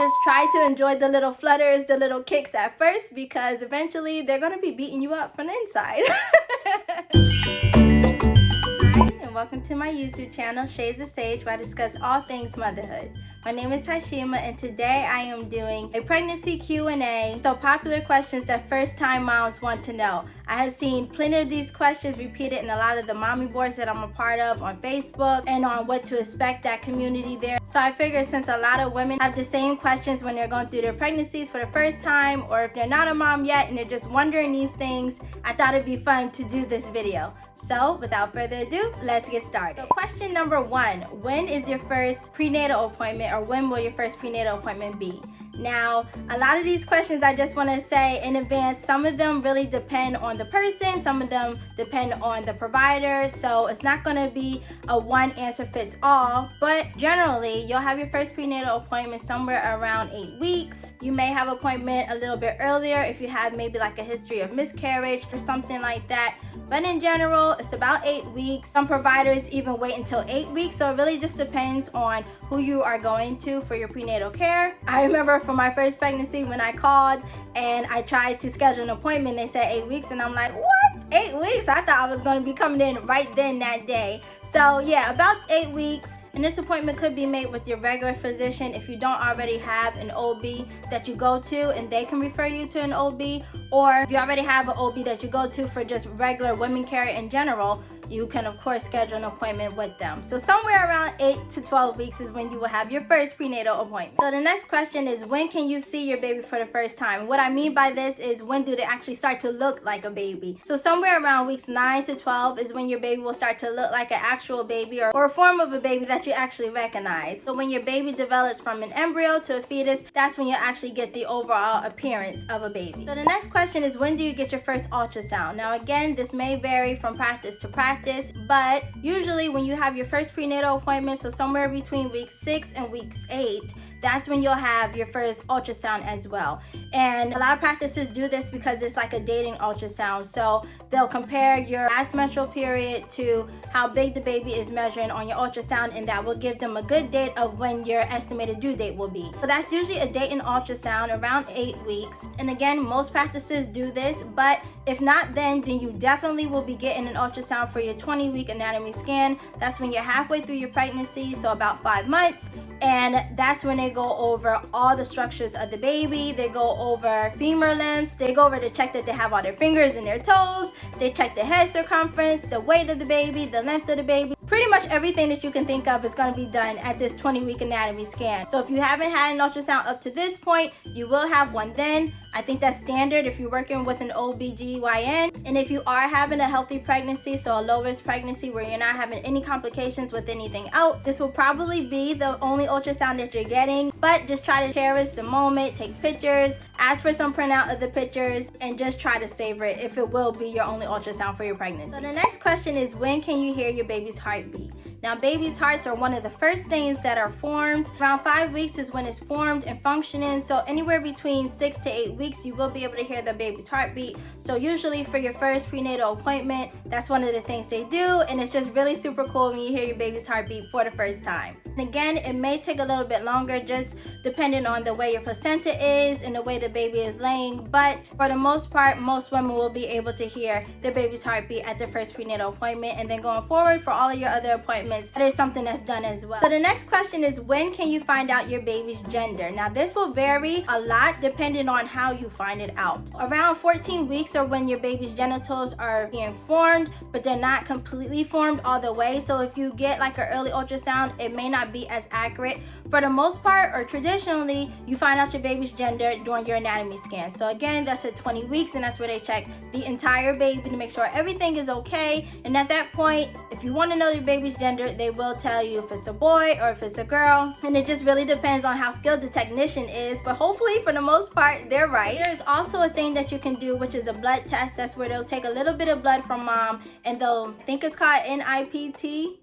Just try to enjoy the little flutters, the little kicks at first, because eventually they're going to be beating you up from the inside. Hi, and welcome to my YouTube channel, Shades of Sage, where I discuss all things motherhood. My name is Hashima, and today I am doing a pregnancy Q&A. So popular questions that first-time moms want to know. I have seen plenty of these questions repeated in a lot of the mommy boards that I'm a part of on Facebook and on what to expect, that community there. So I figured since a lot of women have the same questions when they're going through their pregnancies for the first time, or if they're not a mom yet and they're just wondering these things, I thought it'd be fun to do this video. So without further ado, let's get started. So question number 1, when is your first prenatal appointment, or when will your first prenatal appointment be? Now, a lot of these questions, I just want to say in advance, some of them really depend on the person, some of them depend on the provider, so it's not going to be a one answer fits all, but generally you'll have your first prenatal appointment somewhere around 8 weeks. You may have an appointment a little bit earlier if you have maybe like a history of miscarriage or something like that, but in general it's about 8 weeks. Some providers even wait until 8 weeks, so it really just depends on who you are going to for your prenatal care. I remember for my first pregnancy when I called and I tried to schedule an appointment, they said 8 weeks, and I'm like, what? 8 weeks? I thought I was going to be coming in right then that day. So yeah, about 8 weeks. And this appointment could be made with your regular physician if you don't already have an OB that you go to and they can refer you to an OB, or if you already have an OB that you go to for just regular women care in general, you can of course schedule an appointment with them. So somewhere around 8 to 12 weeks is when you will have your first prenatal appointment. So the next question is, when can you see your baby for the first time? What I mean by this is, when do they actually start to look like a baby? So somewhere around weeks 9 to 12 is when your baby will start to look like an actual baby, or a form of a baby that you actually recognize. So when your baby develops from an embryo to a fetus, that's when you actually get the overall appearance of a baby. So the next question is, when do you get your first ultrasound? Now again, this may vary from practice to practice, but usually when you have your first prenatal appointment, so somewhere between week 6 and week 8, that's when you'll have your first ultrasound as well. And a lot of practices do this because it's like a dating ultrasound. So they'll compare your last menstrual period to how big the baby is measuring on your ultrasound, and that will give them a good date of when your estimated due date will be. So that's usually a date in ultrasound around 8 weeks. And again, most practices do this, but if not, then you definitely will be getting an ultrasound for your 20-week anatomy scan. That's when you're halfway through your pregnancy, so about 5 months. And that's when they go over all the structures of the baby. They go over femur lengths. They go over to check that they have all their fingers and their toes. They check the head circumference, the weight of the baby, the length of the baby. Pretty much everything that you can think of is going to be done at this 20-week anatomy scan. So if you haven't had an ultrasound up to this point, you will have one then. I think that's standard if you're working with an OBGYN. And if you are having a healthy pregnancy, so a low-risk pregnancy where you're not having any complications with anything else, this will probably be the only ultrasound that you're getting. But just try to cherish the moment, take pictures, ask for some printout of the pictures, and just try to savor it if it will be your only ultrasound for your pregnancy. So the next question is, when can you hear your baby's heartbeat? Now, babies' hearts are one of the first things that are formed. Around 5 weeks is when it's formed and functioning. So anywhere between 6 to 8 weeks, you will be able to hear the baby's heartbeat. So usually for your first prenatal appointment, that's one of the things they do. And it's just really super cool when you hear your baby's heartbeat for the first time. And again, it may take a little bit longer, just depending on the way your placenta is and the way the baby is laying. But for the most part, most women will be able to hear their baby's heartbeat at their first prenatal appointment. And then going forward for all of your other appointments, that is something that's done as well. So the next question is, when can you find out your baby's gender? Now this will vary a lot depending on how you find it out. Around 14 weeks are when your baby's genitals are being formed, but they're not completely formed all the way. So if you get like an early ultrasound, it may not be as accurate. For the most part, or traditionally, you find out your baby's gender during your anatomy scan. So again, that's at 20 weeks, and that's where they check the entire baby to make sure everything is okay. And at that point, if you want to know your baby's gender, they will tell you if it's a boy or if it's a girl. And it just really depends on how skilled the technician is, but hopefully for the most part, they're right. There's also a thing that you can do, which is a blood test. That's where they'll take a little bit of blood from mom, and they'll, I think it's called NIPT.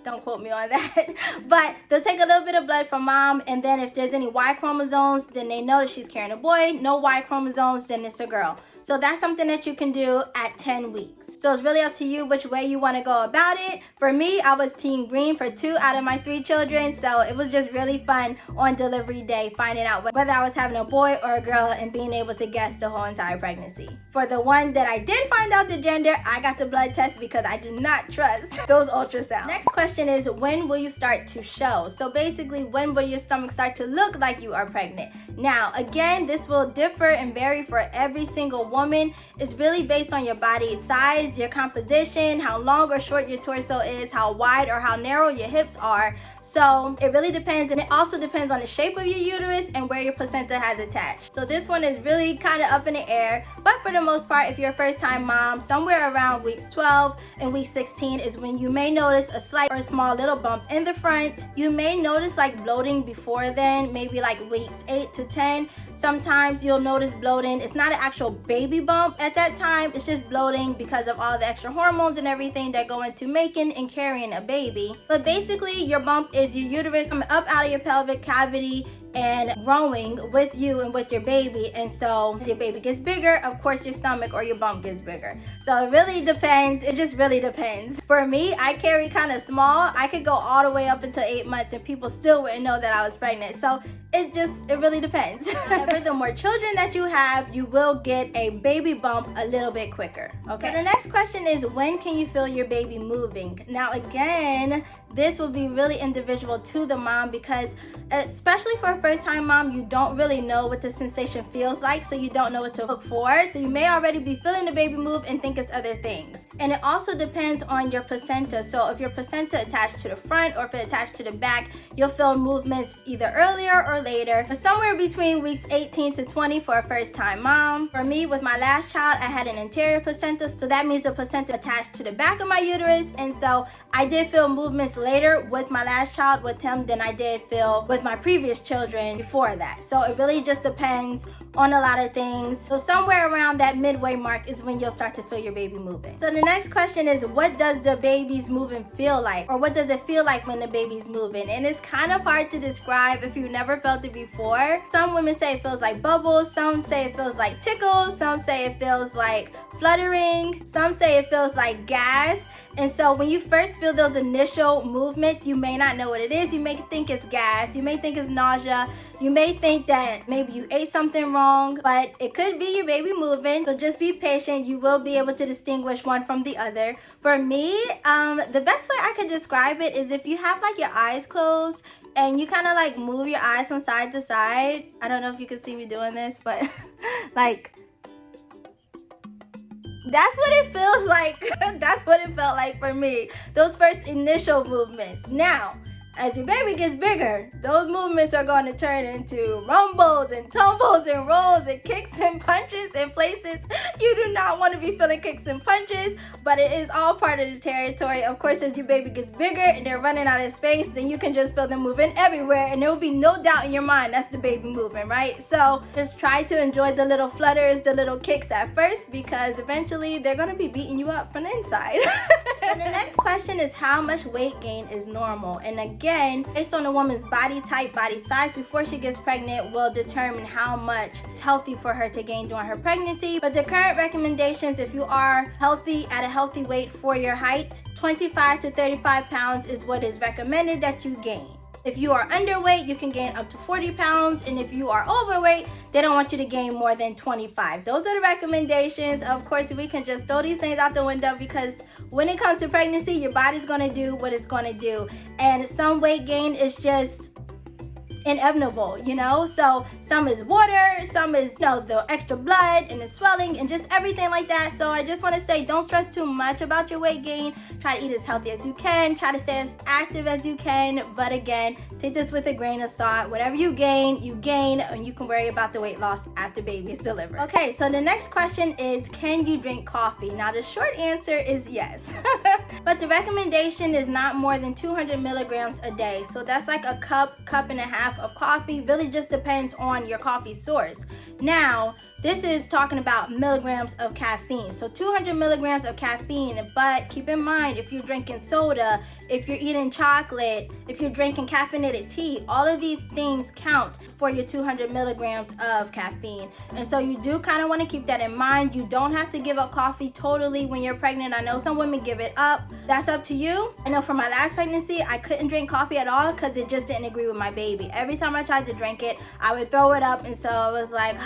Don't quote me on that. But they'll take a little bit of blood from mom, and then if there's any Y chromosomes, then they know that she's carrying a boy. No Y chromosomes, then it's a girl. So that's something that you can do at 10 weeks. So it's really up to you which way you want to go about it. For me, I was team green for 2 out of my 3 children. So it was just really fun on delivery day, finding out whether I was having a boy or a girl and being able to guess the whole entire pregnancy. For the one that I did find out the gender, I got the blood test because I do not trust those ultrasounds. Next question is, when will you start to show? So basically, when will your stomach start to look like you are pregnant? Now, again, this will differ and vary for every single woman. It's really based on your body size, your composition, how long or short your torso is, how wide or how narrow your hips are. So it really depends, and it also depends on the shape of your uterus and where your placenta has attached. So this one is really kind of up in the air, but for the most part, if you're a first-time mom, somewhere around weeks 12 and week 16 is when you may notice a slight or a small little bump in the front. You may notice like bloating before then, maybe like weeks 8 to 10. Sometimes you'll notice bloating. It's not an actual baby bump at that time. It's just bloating because of all the extra hormones and everything that go into making and carrying a baby. But basically, your bump is your uterus coming up out of your pelvic cavity and growing with you and with your baby. And so as your baby gets bigger, of course your stomach or your bump gets bigger. So it really depends. It just really depends. For me, I carry kind of small. I could go all the way up until 8 months and people still wouldn't know that I was pregnant. So it really depends. However, the more children that you have, you will get a baby bump a little bit quicker. Okay. So the next question is, when can you feel your baby moving? Now again, this will be really individual to the mom because especially for a first-time mom, you don't really know what the sensation feels like, so you don't know what to look for. So you may already be feeling the baby move and think it's other things. And it also depends on your placenta. So if your placenta attached to the front or if it attached to the back, you'll feel movements either earlier or later, but somewhere between weeks 18 to 20 for a first-time mom. For me, with my last child, I had an anterior placenta, so that means the placenta attached to the back of my uterus, and so I did feel movements later with my last child with him than I did feel with my previous children before that. So it really just depends on a lot of things. So somewhere around that midway mark is when you'll start to feel your baby moving. So the next question is, what does the baby's moving feel like? Or what does it feel like when the baby's moving? And it's kind of hard to describe if you've never felt it before. Some women say it feels like bubbles, some say it feels like tickles, some say it feels like fluttering, some say it feels like gas. And so when you first feel those initial movements, you may not know what it is. You may think it's gas, you may think it's nausea, you may think that maybe you ate something wrong, but it could be your baby moving. So just be patient. You will be able to distinguish one from the other. For me, the best way I could describe it is if you have like your eyes closed and you kind of like move your eyes from side to side. I don't know if you can see me doing this, but like, that's what it feels like. That's what it felt like for me. Those first initial movements. Now, as your baby gets bigger, those movements are going to turn into rumbles and tumbles and rolls and kicks and punches in places you do not want to be feeling kicks and punches, but it is all part of the territory. Of course, as your baby gets bigger and they're running out of space, then you can just feel them moving everywhere and there will be no doubt in your mind that's the baby moving, right? So just try to enjoy the little flutters, the little kicks at first, because eventually they're going to be beating you up from the inside. And the next question is, how much weight gain is normal? And again, based on a woman's body type, body size before she gets pregnant will determine how much it's healthy for her to gain during her pregnancy. But the current recommendations, if you are healthy at a healthy weight for your height, 25 to 35 pounds is what is recommended that you gain. If you are underweight, you can gain up to 40 pounds. And if you are overweight, they don't want you to gain more than 25. Those are the recommendations. Of course, we can just throw these things out the window because when it comes to pregnancy, your body's going to do what it's going to do. And some weight gain is just inevitable, you know? So some is water, some is, the extra blood and the swelling and just everything like that. So I just want to say, don't stress too much about your weight gain. Try to eat as healthy as you can. Try to stay as active as you can. But again, take this with a grain of salt. Whatever you gain, and you can worry about the weight loss after baby is delivered. Okay, so the next question is, can you drink coffee? Now, the short answer is yes. But the recommendation is not more than 200 milligrams a day. So that's like a cup and a half of coffee. Really just depends on your coffee source. Now, This is talking about milligrams of caffeine. So 200 milligrams of caffeine, but keep in mind, if you're drinking soda, if you're eating chocolate, if you're drinking caffeinated tea, all of these things count for your 200 milligrams of caffeine. And so you do kind of want to keep that in mind. You don't have to give up coffee totally when you're pregnant. I know some women give it up. That's up to you. I know for my last pregnancy, I couldn't drink coffee at all because it just didn't agree with my baby. Every time I tried to drink it, I would throw it up, and so I was like,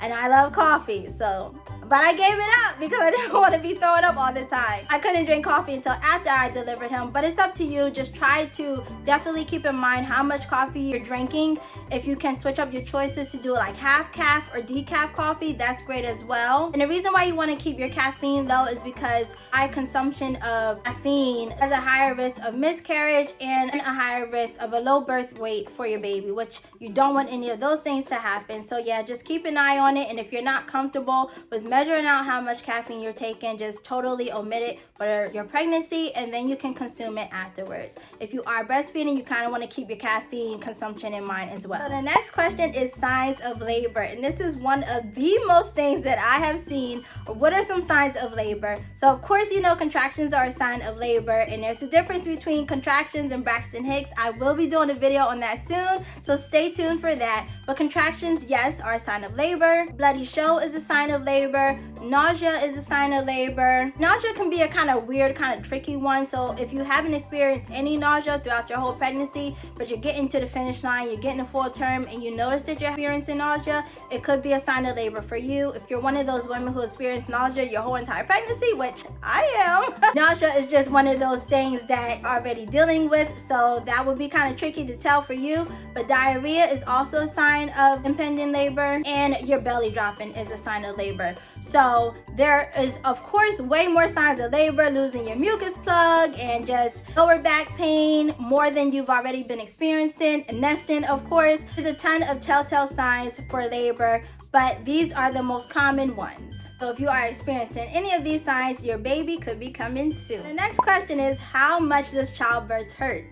and I love coffee, so. But I gave it up because I didn't want to be throwing up all the time. I couldn't drink coffee until after I delivered him, but it's up to you. Just try to definitely keep in mind how much coffee you're drinking. If you can switch up your choices to do like half calf or decaf coffee, that's great as well. And the reason why you want to keep your caffeine low is because high consumption of caffeine has a higher risk of miscarriage and a higher risk of a low birth weight for your baby, which you don't want any of those things to happen. So yeah, just keep an eye on it. And if you're not comfortable with measuring out how much caffeine you're taking, just totally omit it for your pregnancy, and then you can consume it afterwards. If you are breastfeeding, you kind of want to keep your caffeine consumption in mind as well. So the next question is signs of labor, and this is one of the most things that I have seen. What are some signs of labor? So of course, you know, contractions are a sign of labor, and there's a difference between contractions and Braxton Hicks. I will be doing a video on that soon, so stay tuned for that. But contractions, yes, are a sign of labor. Bloody show is a sign of labor. Nausea is a sign of labor. Nausea can be a kind of weird, kind of tricky one. So if you haven't experienced any nausea throughout your whole pregnancy, but you're getting to the finish line, you're getting a full term, and you notice that you're experiencing nausea, it could be a sign of labor for you. If you're one of those women who experience nausea your whole entire pregnancy, which I am, nausea is just one of those things that you're already dealing with. So that would be kind of tricky to tell for you. But diarrhea is also a sign of impending labor, and your belly dropping is a sign of labor. So there is, of course, way more signs of labor, losing your mucus plug and just lower back pain, more than you've already been experiencing. Nesting, of course, there's a ton of telltale signs for labor, but these are the most common ones. So if you are experiencing any of these signs, your baby could be coming soon. The next question is, how much does childbirth hurt?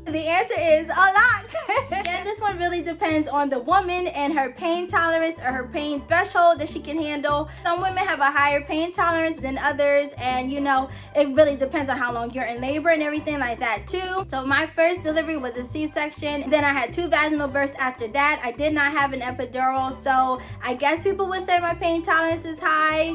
The answer is a lot. And this one really depends on the woman and her pain tolerance or her pain threshold that she can handle. Some women have a higher pain tolerance than others, and you know, it really depends on how long you're in labor and everything like that too. So my first delivery was a C-section. Then I had 2 vaginal births after that. I did not have an epidural, so I guess people would say my pain tolerance is high.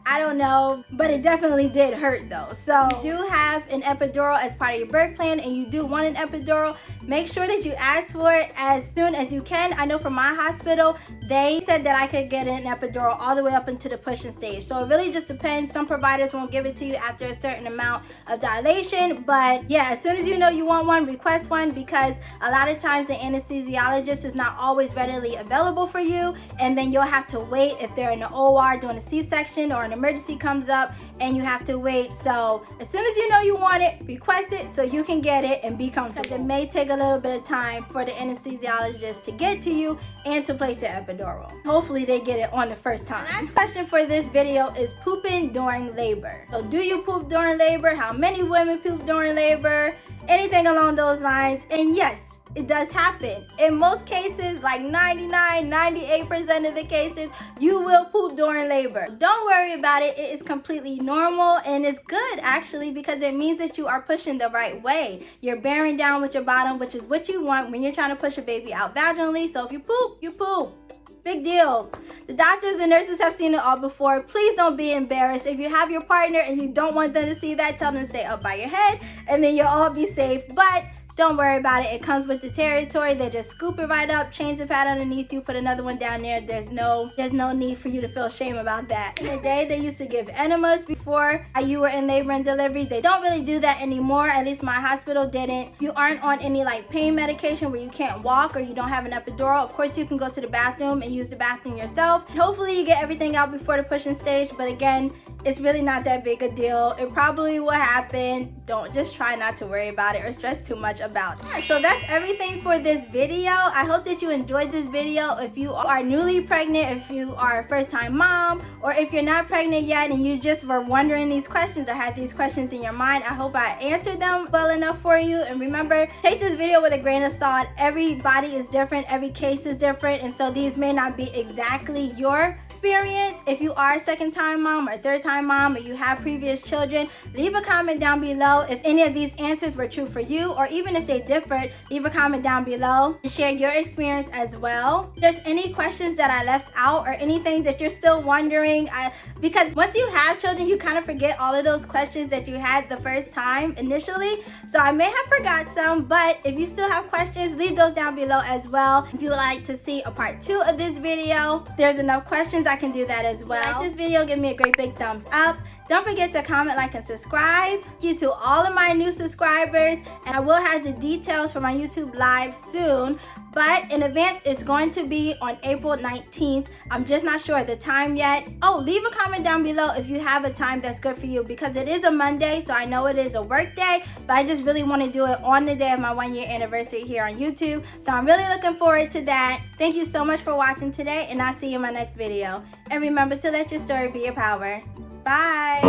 I don't know, but it definitely did hurt though. So you do have an epidural as part of your birth plan, and you do want an epidural, make sure that you ask for it as soon as you can. I know from my hospital, they said that I could get an epidural all the way up into the pushing stage. So it really just depends. Some providers won't give it to you after a certain amount of dilation, but yeah, as soon as you know you want one, request one, because a lot of times the anesthesiologist is not always readily available for you, and then you'll have to wait if they're in the OR doing a C-section or an emergency comes up and you have to wait. So as soon as you know you want it, request it so you can get it and be comfortable. It may take a little bit of time for the anesthesiologist to get to you and to place your epidural. Hopefully they get it on the first time. The next question for this video is pooping during labor. So do you poop during labor? How many women poop during labor? Anything along those lines. And yes, it does happen. In most cases, like 98% of the cases, you will poop during labor. Don't worry about it. It is completely normal, and it's good actually, because it means that you are pushing the right way. You're bearing down with your bottom, which is what you want when you're trying to push a baby out vaginally. So if you poop, you poop. Big deal. The doctors and nurses have seen it all before. Please don't be embarrassed. If you have your partner and you don't want them to see that, tell them to stay up by your head, and then you'll all be safe. But don't worry about it. It comes with the territory. They just scoop it right up, change the pad underneath you, put another one down there. There's no need for you to feel shame about that. In the day, they used to give enemas before you were in labor and delivery. They don't really do that anymore. At least my hospital didn't. You aren't on any like pain medication where you can't walk or you don't have an epidural. Of course, you can go to the bathroom and use the bathroom yourself. Hopefully you get everything out before the pushing stage. But again, it's really not that big a deal. It probably will happen. Don't just try not to worry about it or stress too much about it. So that's everything for this video. I hope that you enjoyed this video. If you are newly pregnant, if you are a first-time mom, or if you're not pregnant yet and you just were wondering these questions or had these questions in your mind, I hope I answered them well enough for you. And remember, take this video with a grain of salt. Everybody is different, every case is different, and so these may not be exactly your experience. If you are a second-time mom or third-time mom, or you have previous children, leave a comment down below if any of these answers were true for you, or even if they differed, leave a comment down below to share your experience as well. If there's any questions that I left out or anything that you're still wondering, because once you have children, you kind of forget all of those questions that you had the first time initially. So I may have forgot some, but if you still have questions, leave those down below as well. If you would like to see a part 2 of this video, if there's enough questions, I can do that as well. If you like this video, give me a great big thumbs up. Don't forget to comment, like, and subscribe. Thank you to all of my new subscribers, and I will have the details for my YouTube live soon, but in advance it's going to be on April 19th. I'm just not sure the time yet. Oh, leave a comment down below if you have a time that's good for you, because it is a Monday, so I know it is a work day, but I just really want to do it on the day of my 1-year anniversary here on YouTube, so I'm really looking forward to that. Thank you so much for watching today, and I'll see you in my next video. And remember to let your story be your power. Bye.